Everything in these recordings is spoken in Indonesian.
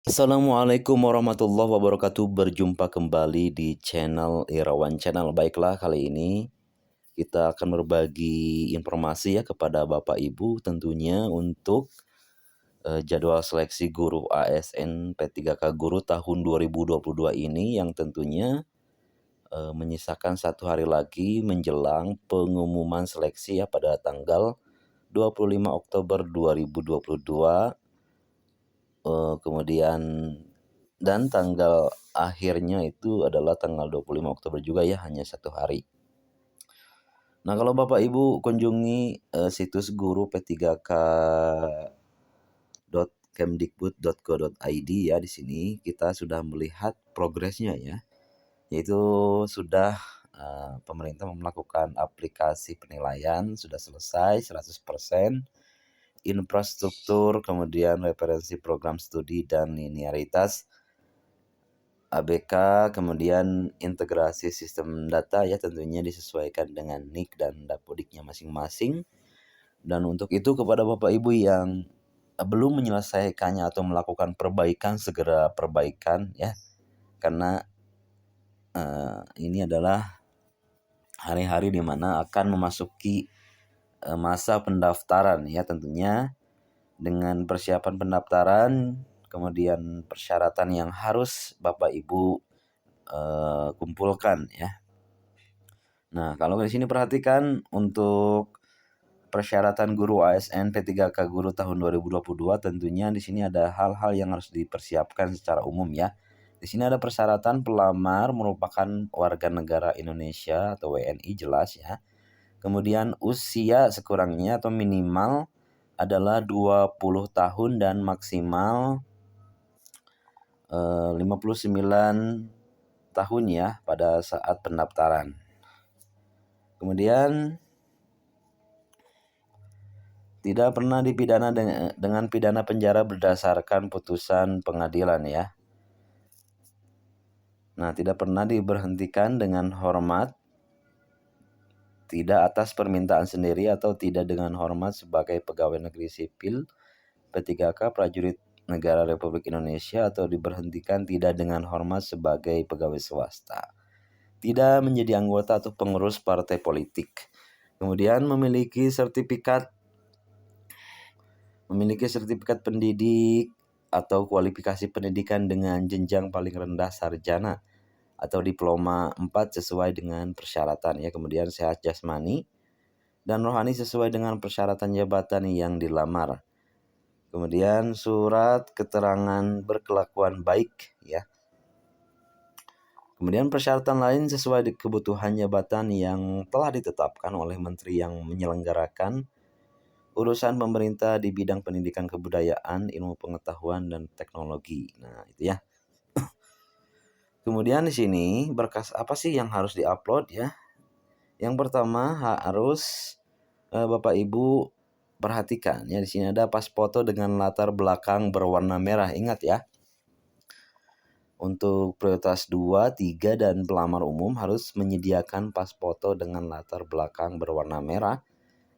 Assalamualaikum warahmatullahi wabarakatuh. Berjumpa kembali di channel Irawan Channel. Baiklah, kali ini kita akan berbagi informasi ya kepada Bapak Ibu tentunya untuk jadwal seleksi guru ASN P3K Guru tahun 2022 ini yang tentunya menyisakan 1 hari lagi menjelang pengumuman seleksi ya pada tanggal 25 Oktober 2022. Kemudian dan tanggal akhirnya itu adalah tanggal 25 Oktober juga ya, hanya 1 hari. Nah, kalau Bapak Ibu kunjungi situs guru p3k.kemdikbud.go.id ya, di sini kita sudah melihat progresnya ya, yaitu sudah pemerintah melakukan aplikasi penilaian sudah selesai 100%, infrastruktur, kemudian referensi program studi dan linearitas ABK, kemudian integrasi sistem data ya tentunya disesuaikan dengan NIK dan Dapodiknya masing-masing. Dan untuk itu kepada Bapak Ibu yang belum menyelesaikannya atau melakukan perbaikan, segera perbaikan ya. Karena ini adalah hari-hari di mana akan memasuki masa pendaftaran ya, tentunya dengan persiapan pendaftaran, kemudian persyaratan yang harus Bapak Ibu kumpulkan ya. Nah, kalau di sini perhatikan untuk persyaratan guru ASN P3K Guru tahun 2022, tentunya di sini ada hal-hal yang harus dipersiapkan secara umum ya. Di sini ada persyaratan pelamar merupakan warga negara Indonesia atau WNI, jelas ya. Kemudian usia sekurangnya atau minimal adalah 20 tahun dan maksimal 59 tahun ya pada saat pendaftaran. Kemudian tidak pernah dipidana dengan pidana penjara berdasarkan putusan pengadilan ya. Nah, tidak pernah diberhentikan dengan hormat, tidak atas permintaan sendiri atau tidak dengan hormat sebagai pegawai negeri sipil P3K prajurit negara Republik Indonesia atau diberhentikan tidak dengan hormat sebagai pegawai swasta. Tidak menjadi anggota atau pengurus partai politik. Kemudian memiliki sertifikat pendidik atau kualifikasi pendidikan dengan jenjang paling rendah sarjana atau diploma 4 sesuai dengan persyaratan ya. Kemudian sehat jasmani dan rohani sesuai dengan persyaratan jabatan yang dilamar. Kemudian surat keterangan berkelakuan baik ya. Kemudian persyaratan lain sesuai kebutuhan jabatan yang telah ditetapkan oleh menteri yang menyelenggarakan urusan pemerintah di bidang pendidikan, kebudayaan, ilmu pengetahuan dan teknologi. Nah, itu ya. Kemudian di sini berkas apa sih yang harus diupload ya? Yang pertama harus Bapak Ibu perhatikan ya, di sini ada pas foto dengan latar belakang berwarna merah. Ingat ya. Untuk prioritas 2, 3 dan pelamar umum harus menyediakan pas foto dengan latar belakang berwarna merah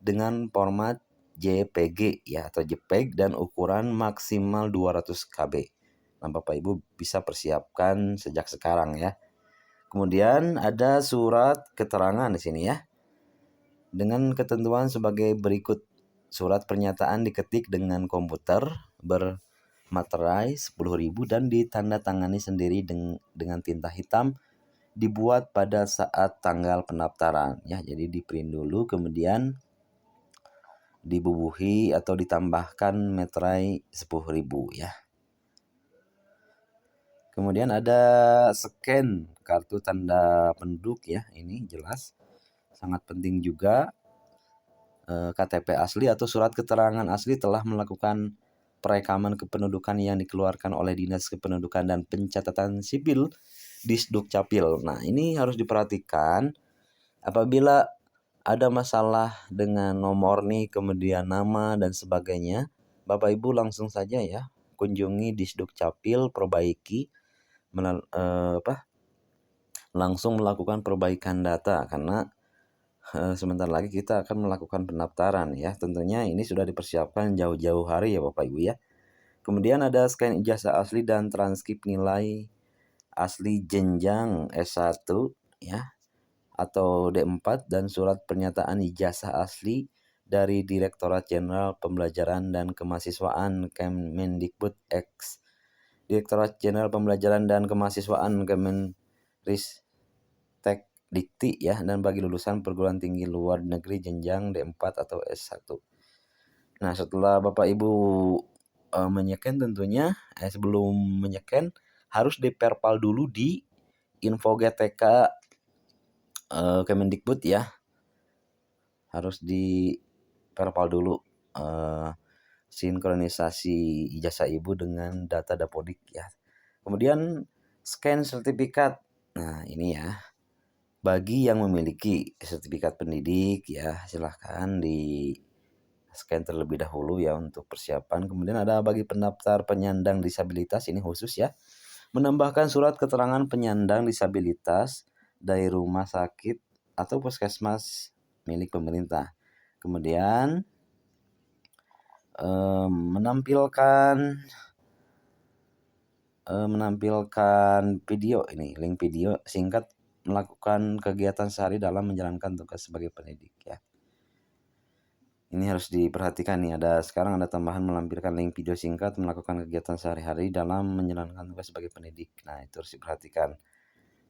dengan format JPG ya atau JPEG dan ukuran maksimal 200 KB. Nah, Bapak Ibu bisa persiapkan sejak sekarang ya. Kemudian ada surat keterangan di sini ya. Dengan ketentuan sebagai berikut. Surat pernyataan diketik dengan komputer bermaterai 10.000 dan ditandatangani sendiri dengan tinta hitam, dibuat pada saat tanggal pendaftaran ya. Jadi di print dulu, kemudian dibubuhi atau ditambahkan meterai 10.000 ya. Kemudian ada scan kartu tanda penduduk ya, ini jelas sangat penting juga. KTP asli atau surat keterangan asli telah melakukan perekaman kependudukan yang dikeluarkan oleh Dinas Kependudukan dan Pencatatan Sipil Disduk Capil. Nah, ini harus diperhatikan apabila ada masalah dengan nomor nih, kemudian nama dan sebagainya, Bapak Ibu langsung saja ya kunjungi Disduk Capil, perbaiki langsung melakukan perbaikan data karena sebentar lagi kita akan melakukan pendaftaran ya. Tentunya ini sudah dipersiapkan jauh-jauh hari ya Bapak Ibu ya. Kemudian ada scan ijazah asli dan transkrip nilai asli jenjang S1 ya atau D4 dan surat pernyataan ijazah asli dari Direktorat Jenderal Pembelajaran dan Kemahasiswaan Kemendikbud X. Direktorat Jenderal Pembelajaran dan Kemahasiswaan Kemenristek Dikti ya, dan bagi lulusan perguruan tinggi luar negeri jenjang D4 atau S1. Nah, setelah Bapak Ibu menyeken tentunya sebelum menyeken harus diperpal dulu di info GTK Kemendikbud ya. Harus diperpal dulu sinkronisasi ijazah Ibu dengan data Dapodik ya. Kemudian scan sertifikat. Nah, ini ya. Bagi yang memiliki sertifikat pendidik ya, silahkan di scan terlebih dahulu ya untuk persiapan. Kemudian ada bagi pendaftar penyandang disabilitas, ini khusus ya. Menambahkan surat keterangan penyandang disabilitas dari rumah sakit atau puskesmas milik pemerintah. Kemudian menampilkan video ini, link video singkat melakukan kegiatan sehari dalam menjalankan tugas sebagai pendidik ya. Ini harus diperhatikan nih, sekarang ada tambahan melampirkan link video singkat melakukan kegiatan sehari-hari dalam menjalankan tugas sebagai pendidik. Nah, itu harus diperhatikan.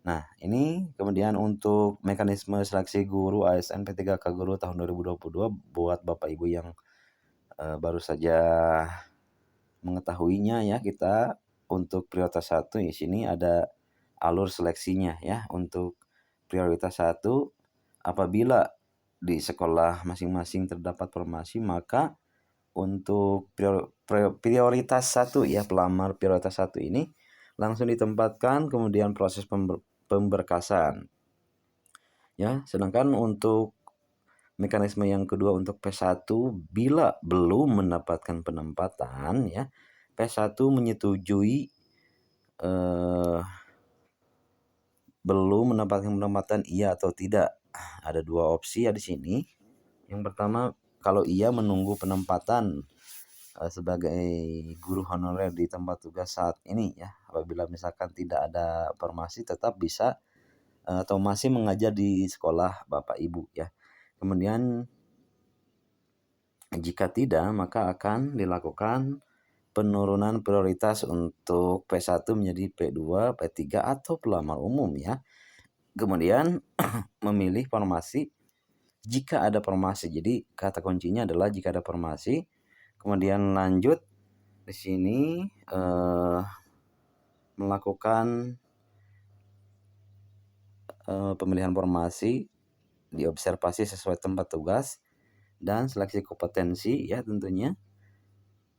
Nah, ini kemudian untuk mekanisme seleksi guru ASN P3K Guru tahun 2022 buat Bapak Ibu yang baru saja mengetahuinya ya, kita untuk prioritas 1 di sini ada alur seleksinya ya. Untuk prioritas 1, apabila di sekolah masing-masing terdapat formasi, maka untuk prioritas 1 ya, pelamar prioritas 1 ini langsung ditempatkan, kemudian proses pemberkasan ya. Sedangkan untuk mekanisme yang kedua untuk P1, bila belum mendapatkan penempatan ya, P1 menyetujui belum mendapatkan penempatan iya atau tidak. Ada 2 opsi ya di sini. Yang pertama, kalau iya menunggu penempatan sebagai guru honorer di tempat tugas saat ini ya. Apabila misalkan tidak ada formasi, tetap bisa atau masih mengajar di sekolah Bapak Ibu ya. Kemudian jika tidak, maka akan dilakukan penurunan prioritas untuk P1 menjadi P2, P3 atau pelamar umum ya. Kemudian memilih formasi jika ada formasi. Jadi kata kuncinya adalah jika ada formasi. Kemudian lanjut di sini melakukan pemilihan formasi, diobservasi sesuai tempat tugas dan seleksi kompetensi ya tentunya.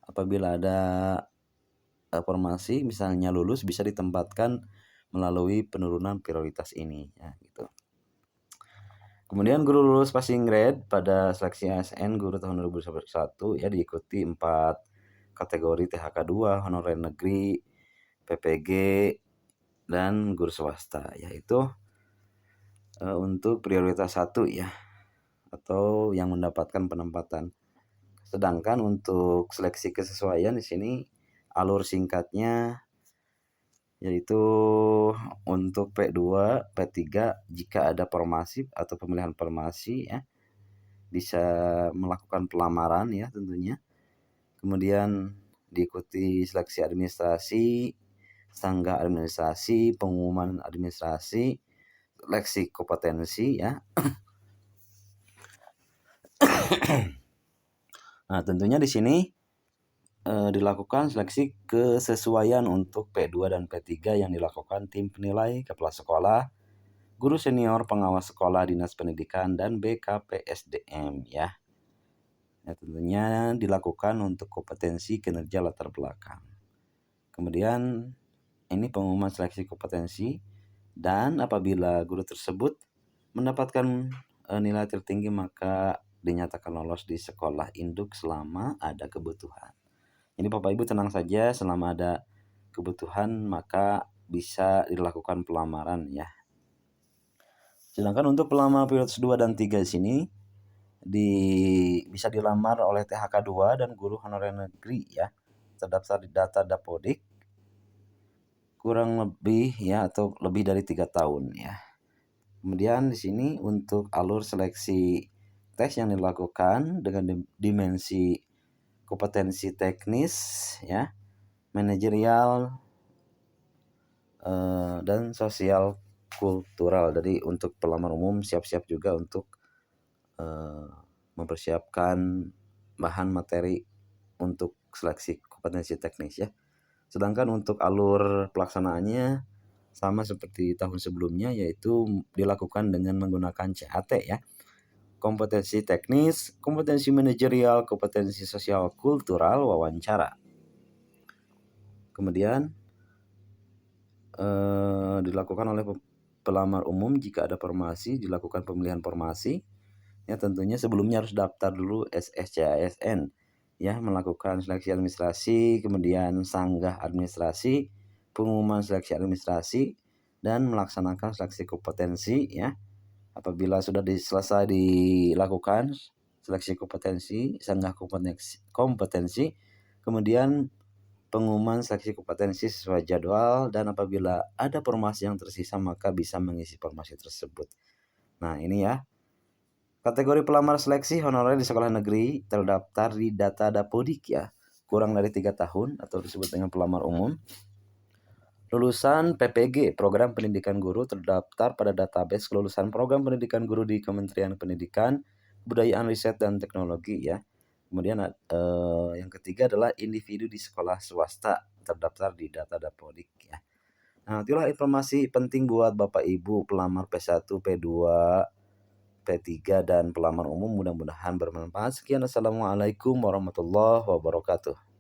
Apabila ada formasi misalnya lulus, bisa ditempatkan melalui penurunan prioritas ini ya gitu. Kemudian guru lulus passing grade pada seleksi ASN guru tahun 2021 ya diikuti 4 kategori THK 2, honorer negeri, PPG dan guru swasta, yaitu untuk prioritas 1 ya, atau yang mendapatkan penempatan. Sedangkan untuk seleksi kesesuaian di sini alur singkatnya yaitu untuk P2, P3 jika ada formasi atau pemilihan formasi ya, bisa melakukan pelamaran ya tentunya. Kemudian diikuti seleksi administrasi, sanggah administrasi, pengumuman administrasi, seleksi kompetensi ya. Nah, tentunya di sini dilakukan seleksi kesesuaian untuk P2 dan P3 yang dilakukan tim penilai, kepala sekolah, guru senior, pengawas sekolah, dinas pendidikan, dan BKPSDM ya. Nah, tentunya dilakukan untuk kompetensi kinerja latar belakang. Kemudian ini pengumuman seleksi kompetensi, dan apabila guru tersebut mendapatkan nilai tertinggi maka dinyatakan lolos di sekolah induk selama ada kebutuhan. Jadi Bapak Ibu tenang saja, selama ada kebutuhan maka bisa dilakukan pelamaran ya. Sedangkan untuk pelamar prioritas 2 dan 3 di sini bisa dilamar oleh THK 2 dan guru honorer negeri ya. terdaftar di data Dapodik kurang lebih ya atau lebih dari 3 tahun ya. Kemudian di sini untuk alur seleksi tes yang dilakukan dengan dimensi kompetensi teknis ya, manajerial dan sosial kultural. Jadi untuk pelamar umum siap-siap juga untuk mempersiapkan bahan materi untuk seleksi kompetensi teknis ya. Sedangkan untuk alur pelaksanaannya sama seperti tahun sebelumnya, yaitu dilakukan dengan menggunakan CAT ya. Kompetensi teknis, kompetensi manajerial, kompetensi sosial kultural, wawancara. Kemudian dilakukan oleh pelamar umum jika ada formasi, dilakukan pemilihan formasi. Ya tentunya sebelumnya harus daftar dulu SSCASN ya, melakukan seleksi administrasi, kemudian sanggah administrasi, pengumuman seleksi administrasi, dan melaksanakan seleksi kompetensi ya. Apabila sudah selesai dilakukan seleksi kompetensi, sanggah kompetensi, kemudian pengumuman seleksi kompetensi sesuai jadwal, dan apabila ada formasi yang tersisa maka bisa mengisi formasi tersebut. Nah ini ya, kategori pelamar seleksi honorer di sekolah negeri terdaftar di data Dapodik ya, kurang dari 3 tahun atau disebut dengan pelamar umum. Lulusan PPG, Program Pendidikan Guru, terdaftar pada database kelulusan Program Pendidikan Guru di Kementerian Pendidikan, Kebudayaan, Riset, dan Teknologi ya. Kemudian yang ketiga adalah individu di sekolah swasta terdaftar di data Dapodik ya. Nah, itulah informasi penting buat Bapak Ibu pelamar P1, P2, P3 dan pelamar umum, mudah-mudahan bermanfaat. Sekian, assalamualaikum warahmatullahi wabarakatuh.